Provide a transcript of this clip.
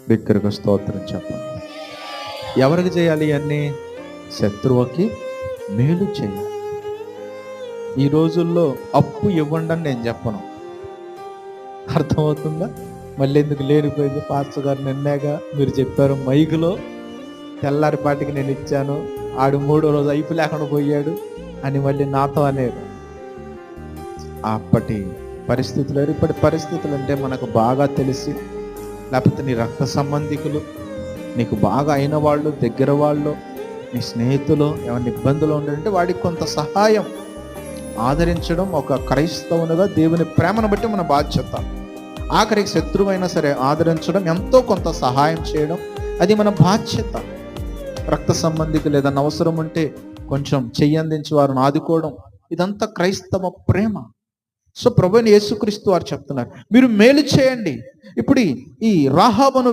బిగ్గరగా స్తోత్రం చెప్పండి. ఎవరికి చేయాలి అన్నీ? శత్రువుకి మేలు చేయాలి. ఈ రోజుల్లో అప్పు ఇవ్వండి అని నేను చెప్పను. అర్థమవుతుందా? మళ్ళీ ఎందుకు లేనిపోయింది పాస్టర్ గారు, నిన్నేగా మీరు చెప్పారు మైకులో, తెల్లారిపాటికి నేను ఇచ్చాను, ఆడు 3వ రోజు అయిపు లేకుండా పోయాడు అని మళ్ళీ నాతో అనేరు. అప్పటి పరిస్థితులు ఇప్పటి పరిస్థితులు అంటే మనకు బాగా తెలిసి, లేకపోతే నీ రక్త సంబంధికులు, నీకు బాగా అయిన వాళ్ళు, దగ్గర వాళ్ళు, నీ స్నేహితులు ఏమైనా ఇబ్బందులు ఉండాలంటే వాడికి కొంత సహాయం ఆదరించడం ఒక క్రైస్తవునిగా దేవుని ప్రేమను బట్టి మన బాధ్యత. ఆఖరికి శత్రువైనా సరే ఆదరించడం, ఎంతో కొంత సహాయం చేయడం, అది మన బాధ్యత. రక్త సంబంధికులు ఏదన్నా అవసరం ఉంటే కొంచెం చెయ్యందించి వారిని ఆదుకోవడం, ఇదంతా క్రైస్తవ ప్రేమ. సో ప్రభువైన యేసుక్రీస్తు వారు చెప్తున్నారు, మీరు మేలు చేయండి. ఇప్పుడు ఈ రాహాబును